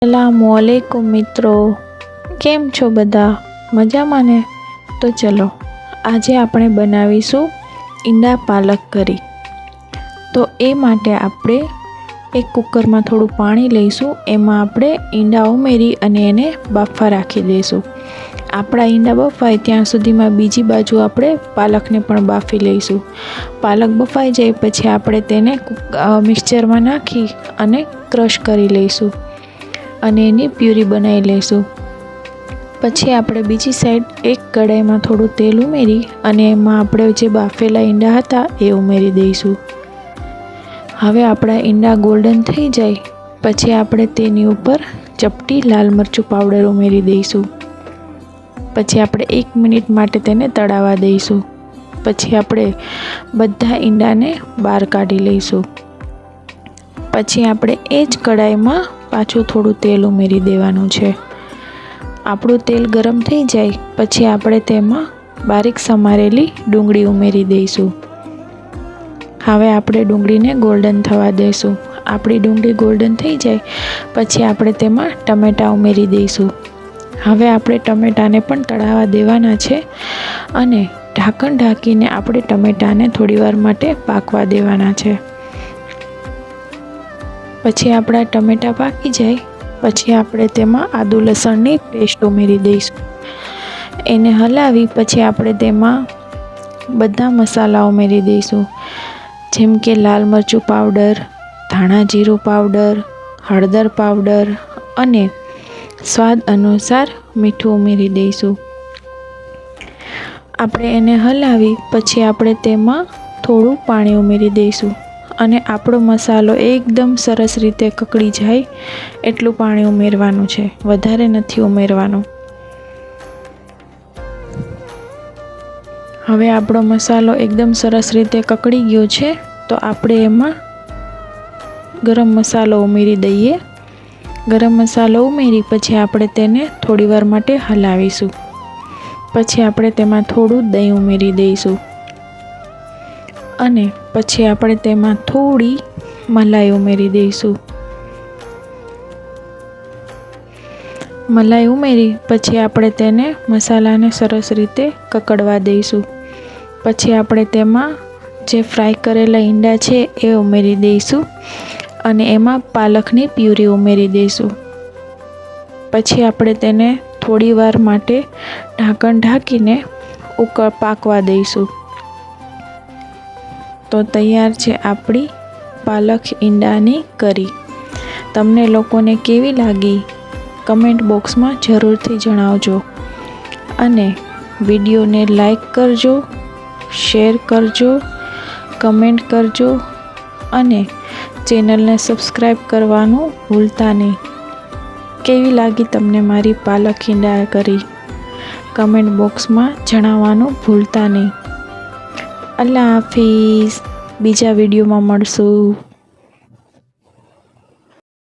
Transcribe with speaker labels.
Speaker 1: अस्सलामुअलैकुम मित्रों, केम छो बधा मजामां ने। तो चलो आज આપણે બનાવીશું ઈંડા પાલક કરી। તો એ માટે આપણે એક કુકરમાં થોડું પાણી લઈશું, એમાં આપણે ઈંડા ઉમેરી અને એને બાફવા રાખી દઈશું। આપણા ઈંડા બફાય ત્યાં સુધીમાં બીજી બાજુ આપણે પાલકને પણ બાફી લઈશું। પાલક બફાઈ જાય પછી આપણે તેને મિક્સચરમાં નાખી અને ક્રશ કરી લઈશું અને એની પ્યુરી બનાવી લઈશું। પછી આપણે બીજી સાઈડ એક કઢાઈમાં થોડું તેલ ઉમેરી અને એમાં આપણે જે બાફેલા ઈંડા હતા એ ઉમેરી દઈશું। હવે આપણા ઈંડા ગોલ્ડન થઈ જાય પછી આપણે તેની ઉપર ચપટી લાલ મરચું પાવડર ઉમેરી દઈશું। પછી આપણે 1 મિનિટ માટે તેને તળાવા દઈશું। પછી આપણે બધા ઈંડાને બહાર કાઢી લઈશું। પછી આપણે એ જ કઢાઈમાં પાછું થોડું તેલ ઉમેરી દેવાનું છે। આપણું તેલ ગરમ થઈ જાય પછી આપણે તેમાં બારીક સમારેલી ડુંગળી ઉમેરી દઈશું। હવે આપણે ડુંગળીને ગોલ્ડન થવા દઈશું। આપણી ડુંગળી ગોલ્ડન થઈ જાય પછી આપણે તેમાં ટમેટાં ઉમેરી દઈશું। હવે આપણે ટમેટાને પણ તળાવા દેવાના છે અને ઢાંકણ ઢાંકીને આપણે ટમેટાને થોડીવાર માટે પાકવા દેવાના છે। પછી આપણા ટમેટાં પાકી જાય પછી આપણે તેમાં આદુ લસણની પેસ્ટ ઉમેરી દઈશું। એને હલાવી પછી આપણે તેમાં બધા મસાલા ઉમેરી દઈશું, જેમ કે લાલ મરચું પાવડર, ધાણા જીરું પાવડર, હળદર પાવડર અને સ્વાદ અનુસાર મીઠું ઉમેરી દઈશું। આપણે એને હલાવી પછી આપણે તેમાં થોડું પાણી ઉમેરી દઈશું અને આપણો મસાલો એકદમ સરસ રીતે કકડી જાય એટલું પાણી ઉમેરવાનું છે, વધારે નથી ઉમેરવાનું। હવે આપણો મસાલો એકદમ સરસ રીતે કકડી ગયો છે તો આપણે એમાં ગરમ મસાલો ઉમેરી દઈએ। ગરમ મસાલો ઉમેરી પછી આપણે તેને થોડીવાર માટે હલાવીશું। પછી આપણે તેમાં થોડું દહીં ઉમેરી દઈશું અને પછી આપણે તેમાં થોડી મલાઈ ઉમેરી દઈશું। મલાઈ ઉમેરી પછી આપણે તેને મસાલાને સરસ રીતે કકડવા દઈશું। પછી આપણે તેમાં જે ફ્રાય કરેલા ઈંડા છે એ ઉમેરી દઈશું અને એમાં પાલકની પ્યુરી ઉમેરી દઈશું। પછી આપણે તેને થોડીવાર માટે ઢાંકણ ઢાંકીને પાકવા દઈશું। તો તૈયાર છે આપણી પાલક ઈંડાની કરી। તમને લોકોને કેવી લાગી કમેન્ટ બોક્સમાં જરૂરથી જણાવજો અને વિડીયોને લાઈક કરજો, શેર કરજો, કમેન્ટ કરજો અને ચેનલને સબસ્ક્રાઈબ કરવાનું ભૂલતા નહીં। કેવી લાગી તમને મારી પાલક ઈંડા કરી કમેન્ટ બોક્સમાં જણાવવાનું ભૂલતા નહીં। અલ્લાહ હાફિઝ, બીજા વિડીયોમાં મળશું।